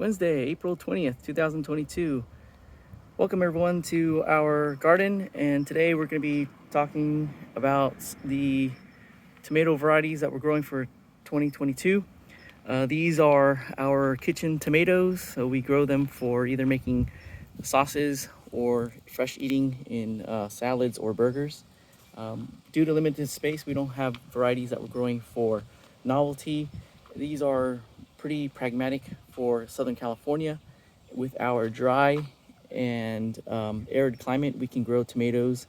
Wednesday, April 20th, 2022. Welcome everyone to our garden, and today we're going to be talking about the tomato varieties that we're growing for 2022. These are our kitchen tomatoes, so we grow them for either making sauces or fresh eating in salads or burgers. Due to limited space, we don't have varieties that we're growing for novelty. These are pretty pragmatic for Southern California. With our dry and arid climate, we can grow tomatoes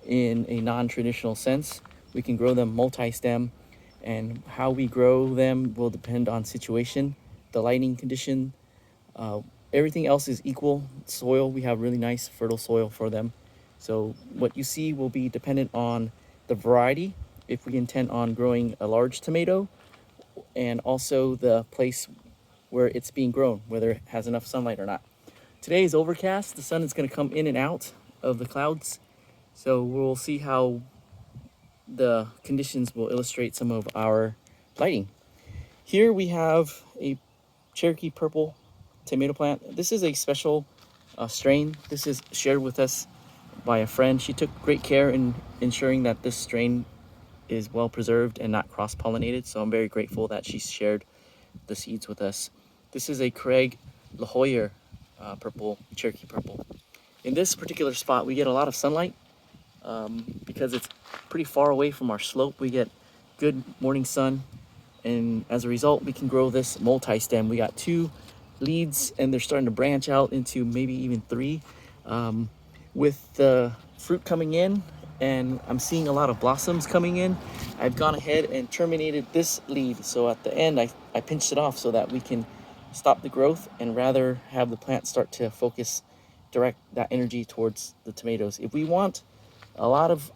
in a non-traditional sense. We can grow them multi-stem, and how we grow them will depend on situation, the lighting condition. Everything else is equal. Soil, we have really nice fertile soil for them. So what you see will be dependent on the variety, if we intend on growing a large tomato, and also the place where it's being grown, whether it has enough sunlight or not. Today is overcast. The sun is going to come in and out of the clouds. So we'll see how the conditions will illustrate some of our lighting. Here we have a Cherokee purple tomato plant. This is a special strain. This is shared with us by a friend. She took great care in ensuring that this strain is well preserved and not cross-pollinated, so I'm very grateful that she shared the seeds with us. This is a Craig La Jolla purple, Cherokee purple. In this particular spot, we get a lot of sunlight because it's pretty far away from our slope. We get good morning sun, and as a result, we can grow this multi-stem. We got 2 leads, and they're starting to branch out into maybe even 3. With the fruit coming in, and I'm seeing a lot of blossoms coming in, I've gone ahead and terminated this lead. So at the end, I pinched it off so that we can stop the growth and rather have the plant start to focus, direct that energy towards the tomatoes. If we want a lot of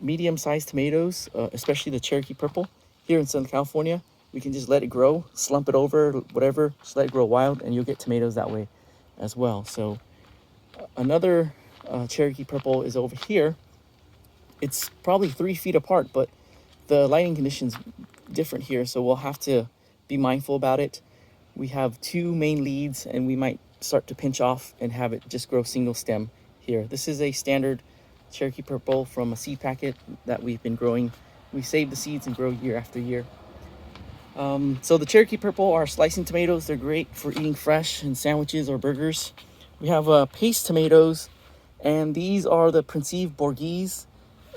medium-sized tomatoes, especially the Cherokee purple, here in Southern California, we can just let it grow, slump it over, whatever, just let it grow wild, and you'll get tomatoes that way as well. So another Cherokee purple is over here. It's probably 3 feet apart, but the lighting conditions different here, so we'll have to be mindful about it. We have 2 main leads, and we might start to pinch off and have it just grow single stem here. This is a standard Cherokee purple from a seed packet that we've been growing. We save the seeds and grow year after year. So the Cherokee purple are slicing tomatoes. They're great for eating fresh in sandwiches or burgers. We have paste tomatoes, and these are the Principe Borghese.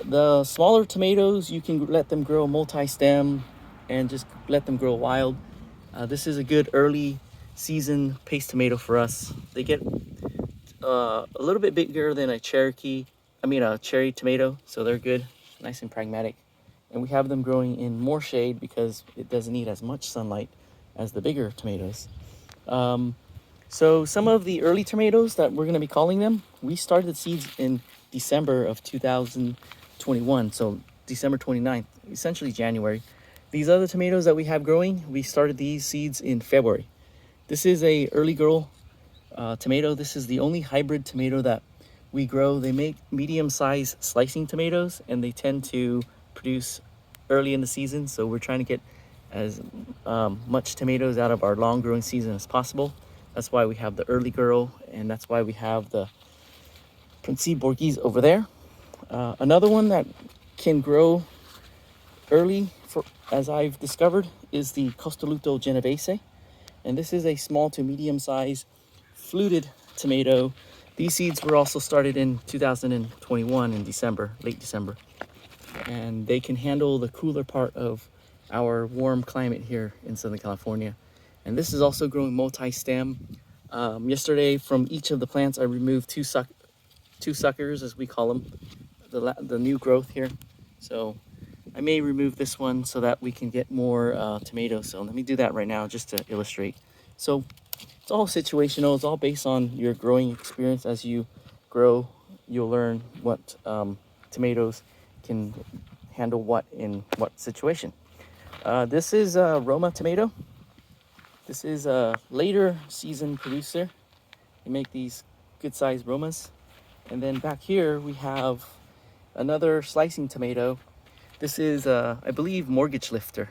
The smaller tomatoes, you can let them grow multi-stem and just let them grow wild. This is a good early season paste tomato for us. They get a little bit bigger than a cherry tomato, so they're good, nice and pragmatic. And we have them growing in more shade because it doesn't need as much sunlight as the bigger tomatoes. So some of the early tomatoes that we're going to be calling them, we started seeds in December of 2021, so December 29th, essentially January. These other tomatoes that we have growing, we started these seeds in February. This is a early girl tomato. This is the only hybrid tomato that we grow. They make medium-sized slicing tomatoes, and they tend to produce early in the season, so we're trying to get as much tomatoes out of our long growing season as possible. That's why we have the early girl, and that's why we have the Principe Borghese over there. Another one that can grow early, as I've discovered, is the Costoluto Genovese, and this is a small to medium size fluted tomato. These seeds were also started in 2021 in December, late December, and they can handle the cooler part of our warm climate here in Southern California. And this is also growing multi-stem. Yesterday, from each of the plants, I removed two suckers, as we call them, the new growth here. So I may remove this one so that we can get more tomatoes. So let me do that right now just to illustrate. So it's all situational. It's all based on your growing experience. As you grow, you'll learn what tomatoes can handle what in what situation. This is a Roma tomato. This is a later season producer. They make these good sized Romas. And then back here we have another slicing tomato. This is, I believe, Mortgage Lifter,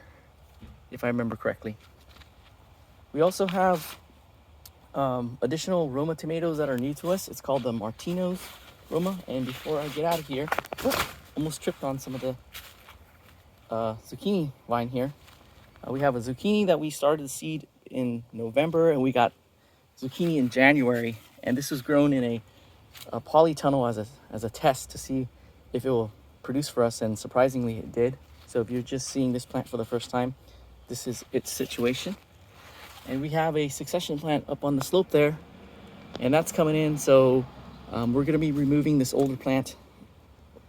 if I remember correctly. We also have additional Roma tomatoes that are new to us. It's called the Martino's Roma. And before I get out of here, almost tripped on some of the zucchini vine here. We have a zucchini that we started to seed in November, and we got zucchini in January. And this was grown in a polytunnel as a test to see if it will produce for us, and surprisingly it did. So if you're just seeing this plant for the first time, this is its situation. And we have a succession plant up on the slope there, and that's coming in. So we're going to be removing this older plant,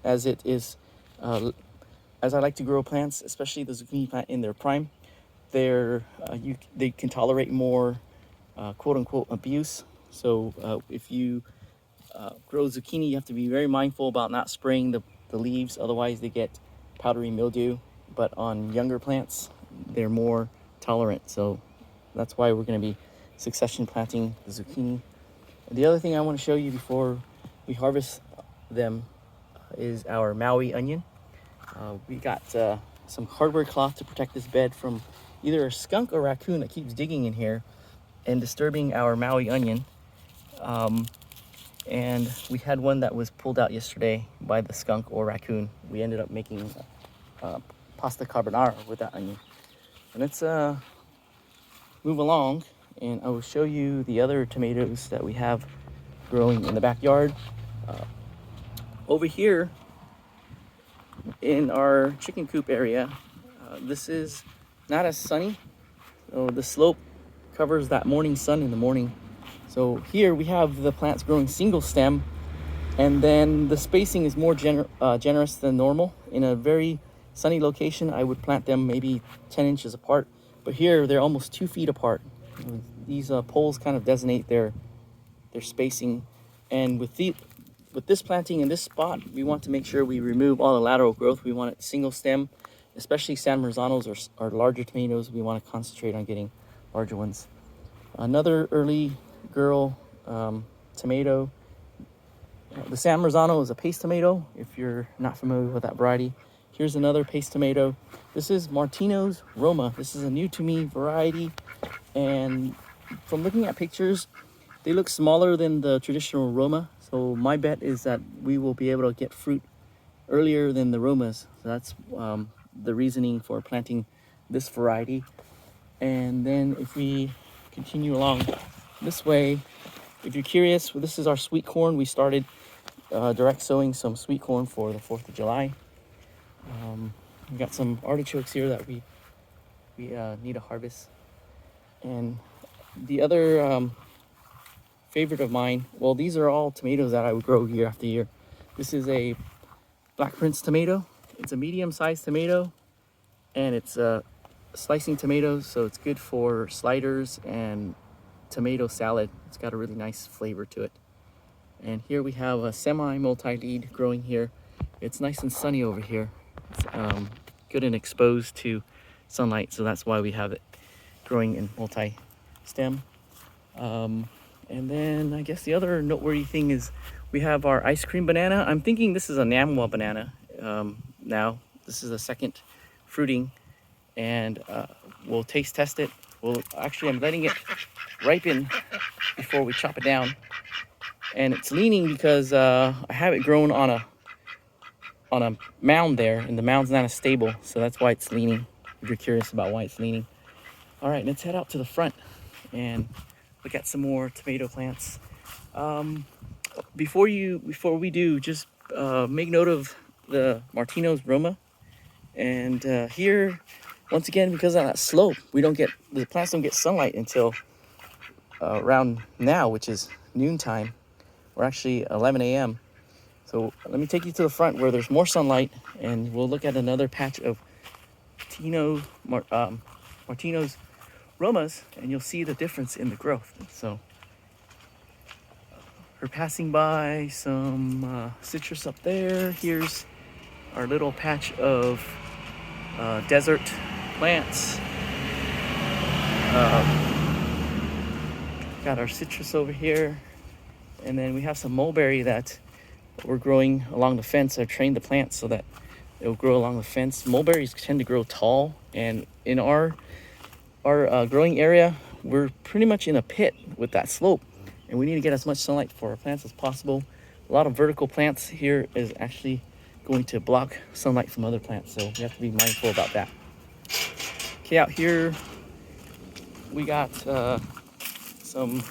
as it is, as I like to grow plants, especially the zucchini plant in their prime. They can tolerate more quote unquote abuse. So if you grow zucchini, you have to be very mindful about not spraying the leaves, otherwise they get powdery mildew. But on younger plants, they're more tolerant. So that's why we're going to be succession planting the zucchini. The other thing I want to show you before we harvest them is our Maui onion. We got some cardboard cloth to protect this bed from either a skunk or raccoon that keeps digging in here and disturbing our Maui onion. And we had one that was pulled out yesterday by the skunk or raccoon. We ended up making pasta carbonara with that onion. And let's move along, and I will show you the other tomatoes that we have growing in the backyard. Over here in our chicken coop area, this is not as sunny. So the slope covers that morning sun in the morning. So here we have the plants growing single stem, and then the spacing is more generous than normal. In a very sunny location, I would plant them maybe 10 inches apart, but here they're almost 2 feet apart. These poles kind of designate their spacing, and with this planting in this spot, we want to make sure we remove all the lateral growth. We want it single stem, especially San Marzanos or larger tomatoes. We want to concentrate on getting larger ones. Another early girl tomato. The San Marzano is a paste tomato, if you're not familiar with that variety. Here's another paste tomato. This is Martino's Roma. This is a new to me variety, and from looking at pictures, they look smaller than the traditional Roma. So my bet is that we will be able to get fruit earlier than the Romas. So that's the reasoning for planting this variety. And then if we continue along this way, if you're curious, this is our sweet corn. We started direct sowing some sweet corn for the 4th of July. We got some artichokes here that we need to harvest. And the other favorite of mine, well, these are all tomatoes that I would grow year after year. This is a Black Prince tomato. It's a medium-sized tomato, and it's slicing tomatoes, so it's good for sliders and tomato salad. It's got a really nice flavor to it. And here we have a semi-multi-lead growing here. It's nice and sunny over here. It's good and exposed to sunlight, so that's why we have it growing in multi-stem. And then I guess the other noteworthy thing is we have our ice cream banana. I'm thinking this is a Namwa banana now. This is a second fruiting, and we'll taste test it. I'm letting it ripen before we chop it down. And it's leaning because I have it grown on a mound there, and the mound's not as stable, so that's why it's leaning, if you're curious about why it's leaning. All right, let's head out to the front and look at some more tomato plants. Before we do, just make note of the Martino's Roma. And here, once again, because of that slope, the plants don't get sunlight until around now, which is noontime. We're actually 11 a.m. So let me take you to the front where there's more sunlight, and we'll look at another patch of Martino's Romas, and you'll see the difference in the growth. So we're passing by some citrus up there. Here's our little patch of desert plants. Got our citrus over here, and then we have some mulberry that we're growing along the fence. I've trained the plants so that it'll grow along the fence. Mulberries tend to grow tall, and in our growing area, we're pretty much in a pit with that slope, and we need to get as much sunlight for our plants as possible. A lot of vertical plants here is actually going to block sunlight from other plants, so we have to be mindful about that. Okay, out here we got some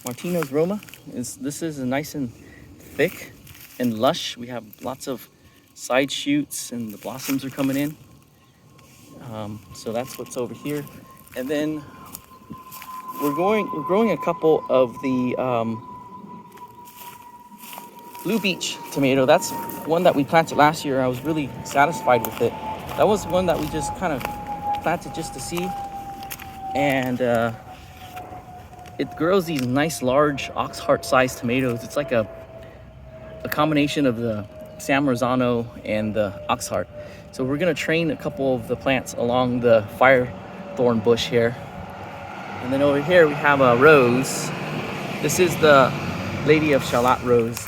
Martino's Roma. This is nice and thick and lush. We have lots of side shoots and the blossoms are coming in. So that's what's over here. And then we're growing a couple of the Blue Beach tomato. That's one that we planted last year. I was really satisfied with it. That was one that we just kind of planted just to see. And it grows these nice large ox heart sized tomatoes. It's like a combination of the San Marzano and the ox heart. So we're gonna train a couple of the plants along the fire thorn bush here. And then over here we have a rose. This is the Lady of Shallot rose.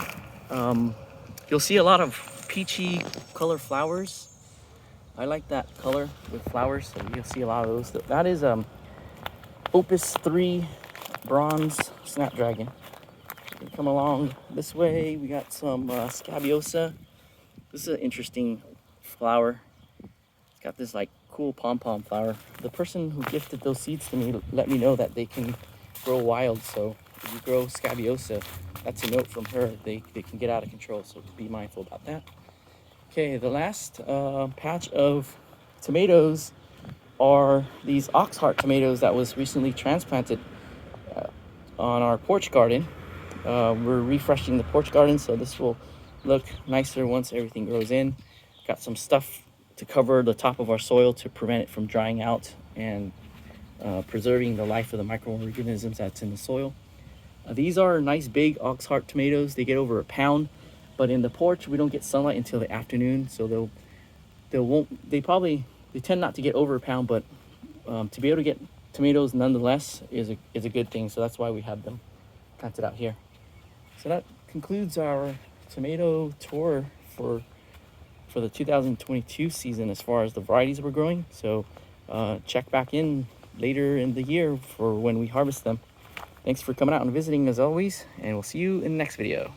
You'll see a lot of peachy color flowers. I like that color with flowers, so you'll see a lot of those. That is Opus 3 bronze snapdragon. Come along this way, we got some scabiosa. This is an interesting flower. It's got this like cool pom-pom flower. The person who gifted those seeds to me let me know that they can grow wild, so if you grow scabiosa, that's a note from her. They can get out of control, so be mindful about that. Okay, the last patch of tomatoes are these ox heart tomatoes that was recently transplanted on our porch garden. We're refreshing the porch garden, so this will look nicer once everything grows in. Got some stuff to cover the top of our soil to prevent it from drying out and preserving the life of the microorganisms that's in the soil. These are nice big ox heart tomatoes. They get over a pound, but in the porch we don't get sunlight until the afternoon, so they tend not to get over a pound, but to be able to get tomatoes nonetheless is a good thing. So that's why we have them planted out here. So that concludes our tomato tour for the 2022 season as far as the varieties we're growing. So check back in later in the year for when we harvest them. Thanks for coming out and visiting as always, and we'll see you in the next video.